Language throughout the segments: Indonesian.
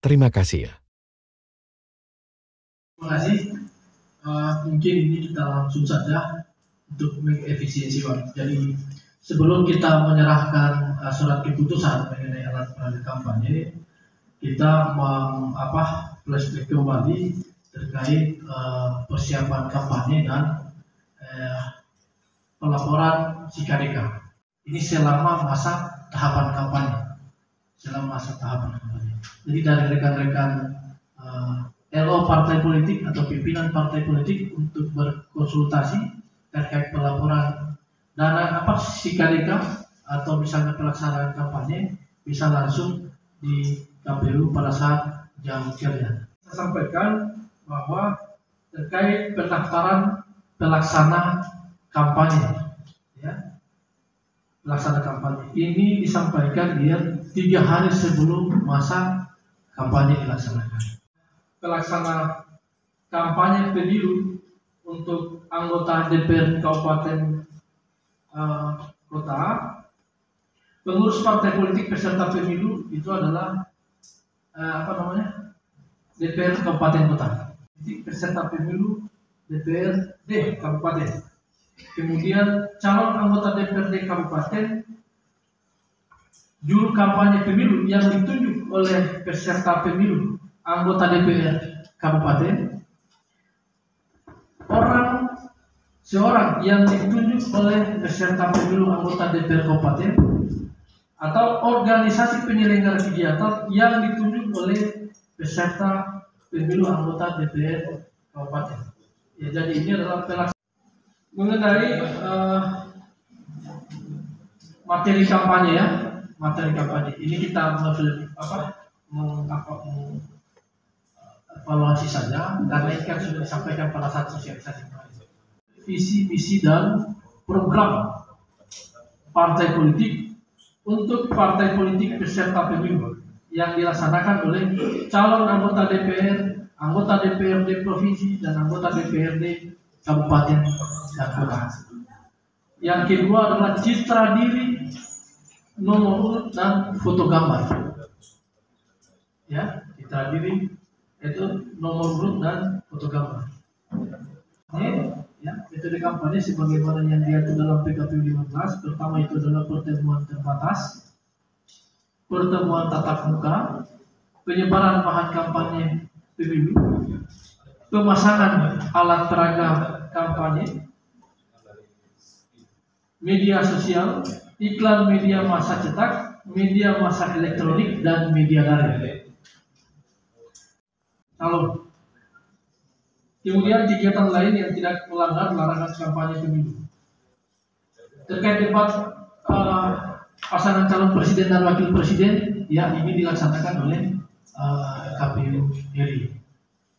Terima kasih ya. Terima kasih. Mungkin ini kita langsung saja untuk mengefisiensi waktu. Jadi sebelum kita menyerahkan surat keputusan mengenai alat peraga kampanye, kita flashback kembali terkait persiapan kampanye dan pelaporan Sikadeka. Ini selama masa tahapan kampanye. Jadi dari rekan-rekan LO partai politik atau pimpinan partai politik untuk berkonsultasi terkait pelaporan dana Sikadeka atau misalnya pelaksanaan kampanye bisa langsung di KPU pada saat jam kerja. Saya sampaikan bahwa terkait pendaftaran pelaksana kampanye, ya, pelaksana kampanye ini disampaikan dia 3 hari sebelum masa kampanye dilaksanakan. Pelaksana kampanye pemilu untuk anggota DPR Kabupaten Kota, pengurus partai politik peserta pemilu itu adalah DPR Kabupaten Kota, peserta pemilu DPRD Kabupaten. Kemudian calon anggota DPRD Kabupaten, juru kampanye pemilu yang ditunjuk oleh peserta pemilu anggota DPR Kabupaten, seorang yang ditunjuk oleh peserta pemilu anggota DPR Kabupaten, atau organisasi penyelenggara kegiatan yang ditunjuk oleh peserta pemilu anggota DPR Kabupaten. Ya, jadi ini adalah mengenai materi kampanye ya, materi kampanye. Ini kita evaluasi saja karena ini kan sudah disampaikan pada saat sosialisasi kemarin. Visi, misi dan program partai politik untuk partai politik peserta pemilu yang dilaksanakan oleh calon anggota DPR, anggota DPRD provinsi dan anggota DPRD kabupaten dan kota. Yang kedua adalah citra diri, nomor urut dan foto gambar. Ya, citra diri itu nomor urut dan foto gambar. Ini ya, metode kampanye sebagaimana yang diatur dalam PKPU 15. Pertama itu adalah pertemuan terbatas, pertemuan tatap muka, penyebaran bahan kampanye pemilu, pemasangan alat peraga kampanye, media sosial, iklan media massa cetak, media massa elektronik, dan media daring. Lalu, kemudian kegiatan lain yang tidak melanggar larangan kampanye pemilu. Terkait debat pasangan calon presiden dan wakil presiden, ya ini dilaksanakan oleh KPU RI.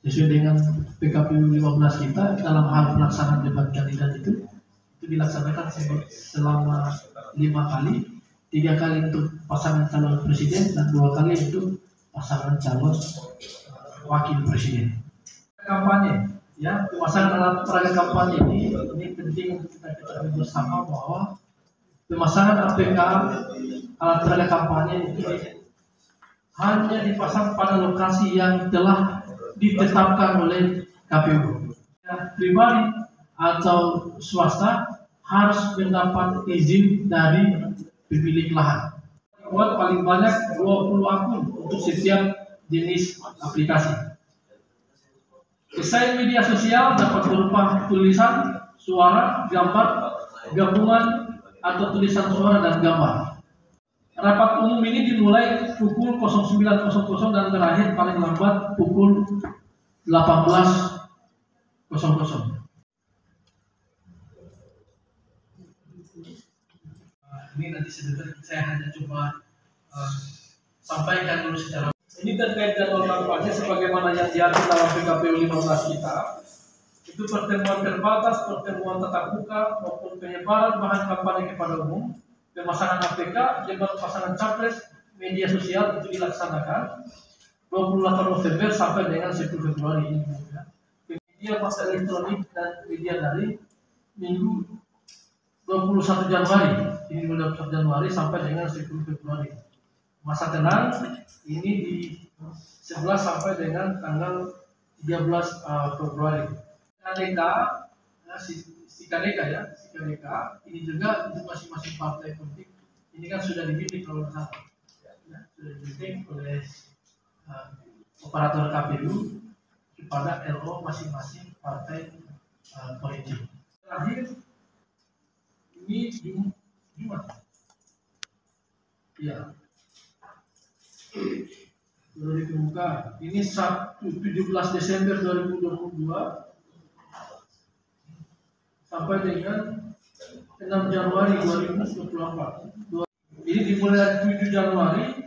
Sesuai dengan PKPU 15 kita, dalam hal pelaksanaan debat kandidat itu dilaksanakan selama 5 kali, 3 kali untuk pasangan calon presiden dan 2 kali untuk pasangan calon wakil presiden. Kampanye, ya, pemasangan alat peraga kampanye ini penting untuk kita ketahui bersama bahwa pemasangan APK alat peraga kampanye ini hanya dipasang pada lokasi yang telah ditetapkan oleh KPU. Pribadi atau swasta harus mendapat izin dari pemilik lahan. Buat paling banyak 20 akun untuk setiap jenis aplikasi. Desain media sosial dapat berupa tulisan, suara, gambar, gabungan atau tulisan suara dan gambar. Rapat umum ini dimulai pukul 09.00 dan berakhir paling lambat pukul 18.00. Ini nanti sebentar saya hanya coba sampaikan dulu secara. Ini terkait jadwal kampanye sebagaimana yang diatur dalam PKPU 15 kita. Itu pertemuan terbatas, pertemuan tatap muka maupun penyebaran bahan kampanye kepada umum, pemasangan APK, debat pasangan capres, media sosial itu dilaksanakan 28 November sampai dengan 10 Februari ini. Media massa elektronik dan media daring Minggu 21 Januari ini 21 Januari sampai dengan 10 Februari. Masa tenang ini 11 sampai dengan tanggal 13 Februari. KDK, si KDK ya, si KDK ini juga untuk masing-masing partai politik ini kan sudah dibidik kalau salah, ya, sudah dibidik oleh operator KPU kepada LO masing-masing partai politik. Terakhir ini Jumat, ya, sudah ditemukan. Ini Sabtu 17 Desember 2022 sampai dengan 6 Januari 2024. Ini dimulai dari 7 Januari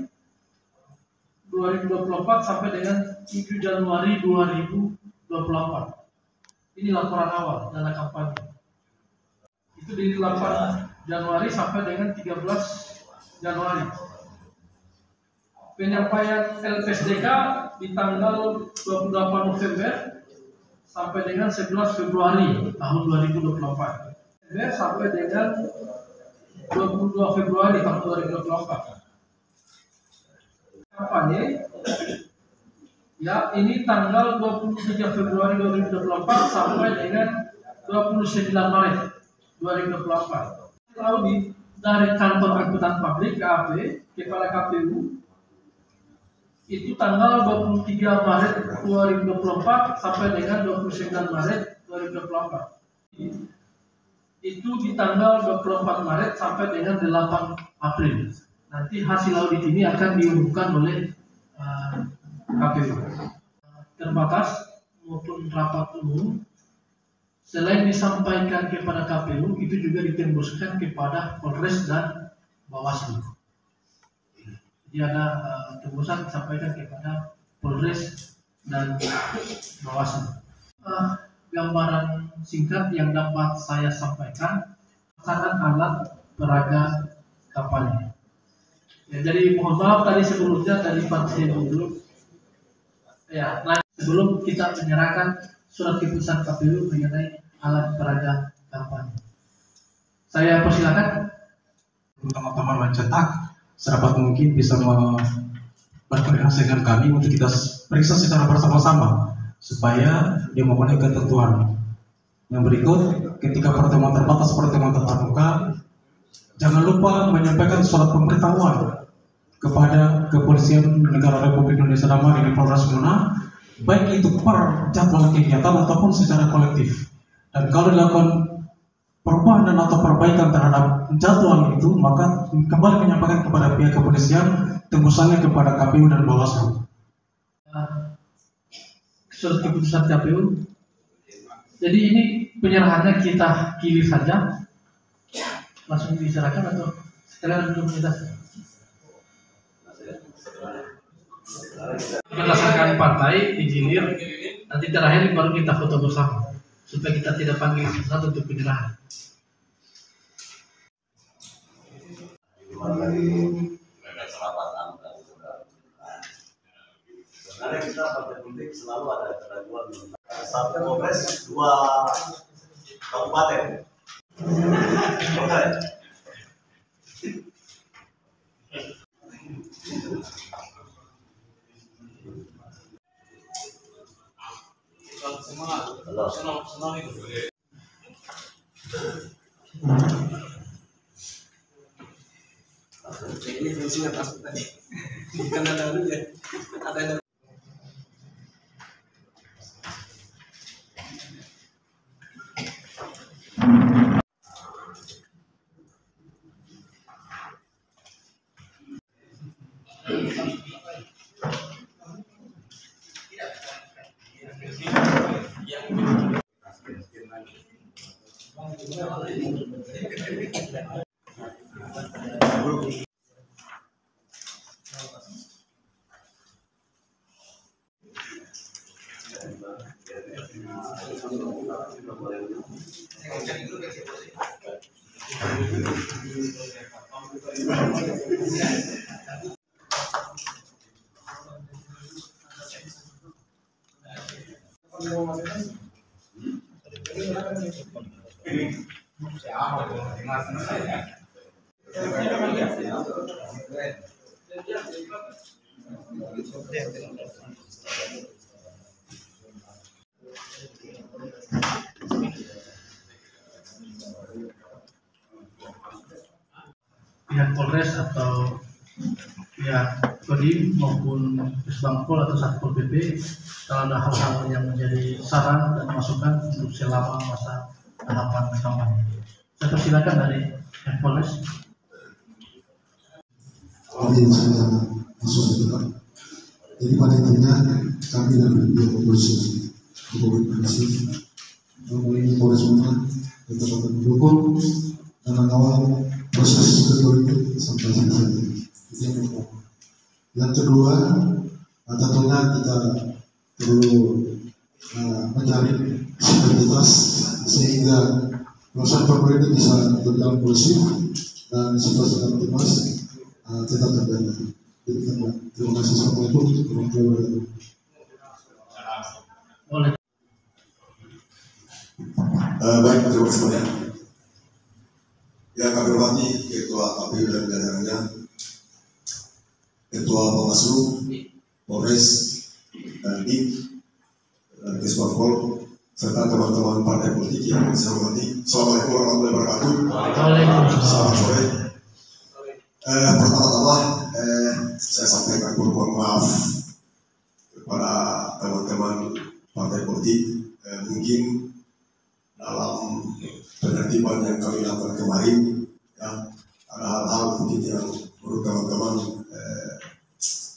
2024 sampai dengan 7 Januari 2024. Ini laporan awal dana kampanye. Itu dari 8 Januari sampai dengan 13 Januari. Penyampaian LPSDK di tanggal 28 November sampai dengan 11 Februari tahun 2024. Sampai dengan 22 Februari tahun 2024. Kampanye ya ini tanggal 23 Februari 2024 sampai dengan 29 Maret 2024. Lalu dari kantor angkutan publik KAP kepala KPU itu tanggal 23 Maret 2024 sampai dengan 29 Maret 2024. Itu di tanggal 24 Maret sampai dengan 8 April. Nanti hasil audit ini akan diumumkan oleh KPU. Terbatas maupun rapat umum selain disampaikan kepada KPU itu juga ditembuskan kepada Polres dan Bawaslu. Jadi ada tembusan disampaikan kepada Polres dan Bawaslu. Gambaran singkat yang dapat saya sampaikan sangat alat peraga kampanye. Ya, jadi mohon maaf tadi sebelumnya saya dulu. Ya, sebelum kita menyerahkan surat keputusan KPU mengenai alat peraga kampanye. Saya persilakan teman-teman mencetak serapat mungkin bisa berkoordinasi dengan kami untuk kita periksa secara bersama-sama supaya dia memenuhi ketentuan. Yang berikut, ketika pertemuan terbatas, pertemuan tatap muka, jangan lupa menyampaikan surat pemberitahuan kepada Kepolisian Negara Republik Indonesia Damai di Polres Muna, baik itu per jadwal kegiatan ataupun secara kolektif. Dan kalau dilakukan perubahan dan atau perbaikan terhadap jadwal itu, maka kembali menyampaikan kepada pihak kepolisian, tembusannya kepada KPU dan Bawaslu. Surat keputusan KPU. Jadi ini penyerahannya kita kirim saja, langsung diserahkan atau sekalian untuk kita berdasarkan partai digilir, nanti terakhir baru kita foto bersama supaya kita tidak panggil satu untuk penyerahan. Sebenarnya kita partai politik selalu ada keraguan. Satu Polres, 2 kabupaten. Ini fungsinya pas tadi. Bukan ada ya. Ada. Pihak Polres atau pihak Kodim maupun Pusbangpol atau Satpol PP kalau ada hal-hal yang menjadi saran dan masukan untuk selama masa tahapan kampanye. Saya persilakan dari pihak Polres. Saya masuk sebentar. Jadi pada intinya kami dari pihak kepolisian melalui Polres Bunga tetap akan mendukung dan mengawal proses politik sampai selesai. Itu yang pertama. Yang kedua, tentunya kita perlu mencari sinergitas sehingga proses politik bisa berjalan kondusif dan situasi tertibas tetap terjaga. Terima kasih. Assalamualaikum warahmatullahi wabarakatuh. Baik, terima kasih banyak. Yang kami hormati Ketua KPU dan jajarannya, Ketua Bawaslu, Polres, dan DIP, dan Pusbangpol, serta teman-teman partai politik yang saya hormati. Assalamualaikum warahmatullahi wabarakatuh. Selamat sore. Pertama-tama saya sampaikan mohon maaf kepada teman-teman partai politik. Mungkin dalam penertiban yang kami lakukan kemarin, ya, ada hal-hal mungkin yang menurut teman-teman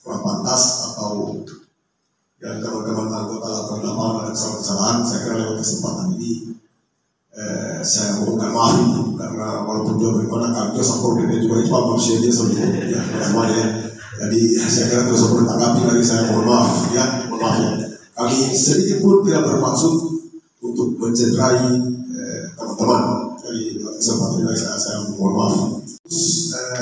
kurang pantas atau yang teman-teman anggota lakukan lapangan ada kesalahan. Saya kira lewat kesempatan ini saya mohonkan maaf karena walaupun dia bagaimana kami Satpol PP juga itu manusia dia seperti ya semuanya. Jadi saya kira terus bertanggapi dari saya mohon maaf ya, mohon maaf ya. Kami sedikit pun tidak bermaksud untuk mencederai teman-teman dari kesempatan ini. Saya mohon maaf.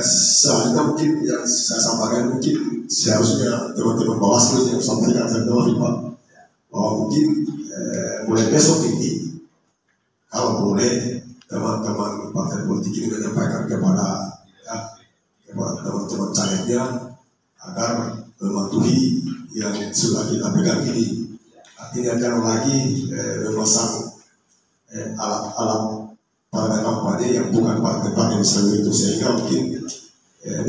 Selanjutnya mungkin yang saya sampaikan mungkin seharusnya teman-teman Bawaslu yang sampaikan saya maaf Pak bahwa mungkin mulai besok ini kalau boleh teman-teman partai politik ini menyampaikan kepada teman-teman calegnya agar mematuhi yang sudah kita pegang ini. Artinya jangan lagi memasang alat-alat pada kampanye yang bukan partai misalnya itu, sehingga mungkin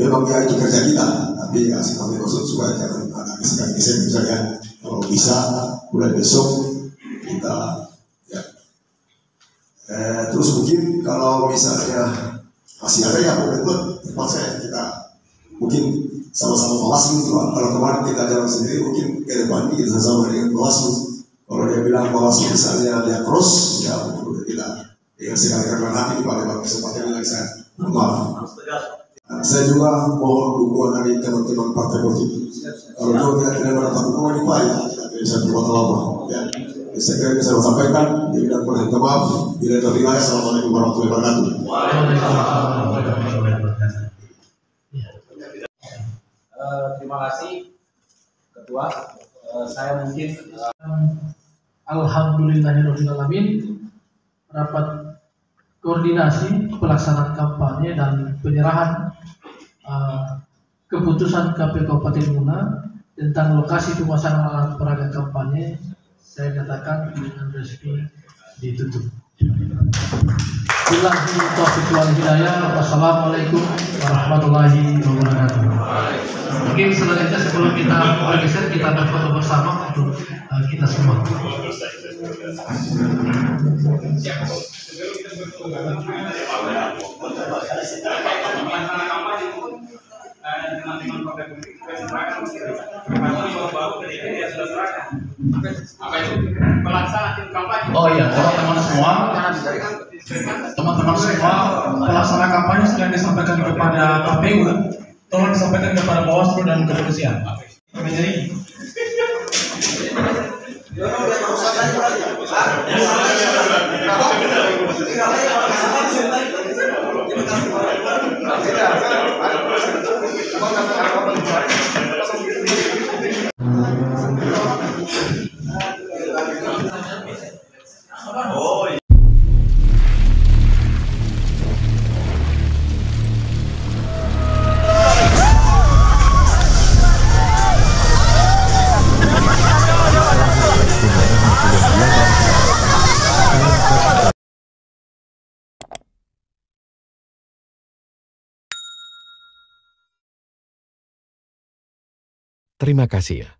memang ya itu kerja kita, tapi ya kami maksud supaya jangan ada geser-geser misalnya. Kalau bisa mulai besok kita ya. Terus mungkin kalau misalnya masih ada yang betul terpaksa kita mungkin sama-sama Bawaslu juga. Kalau kemarin kita jalan sendiri, mungkin ke depan kita sama-sama dengan Bawaslu. Kalau dia bilang Bawaslu misalnya dia cross, ya menurut kita dengan segala kerendahan hati pada kesempatan yang saya maaf. Saya juga mohon dukungan dari teman-teman partai politik. Kalau juga kita tidak mendapat dukungan di Pak, ya kita tidak bisa berbuat apa. Ya, saya kira bisa saya sampaikan. Jadi dan mohon maaf. Bila ada wilayah, assalamualaikum warahmatullahi wabarakatuh. Terima kasih Ketua. Saya mungkin Alhamdulillahirrahmanirrahim, rapat koordinasi pelaksanaan kampanye dan penyerahan keputusan KPU Kabupaten Muna tentang lokasi pemasangan alat peraga kampanye saya katakan dengan resmi ditutup. Billahi taufiq wal hidayah. Wassalamualaikum warahmatullahi wabarakatuh. Mungkin selanjutnya sebelum kita bergeser kita berfoto bersama untuk kita semua. Oh iya, teman-teman semua, pelaksana kampanye selain disampaikan kepada KPU, tolong disampaikan kepada Bawaslu dan kepolisian. Jadi Terima kasih ya.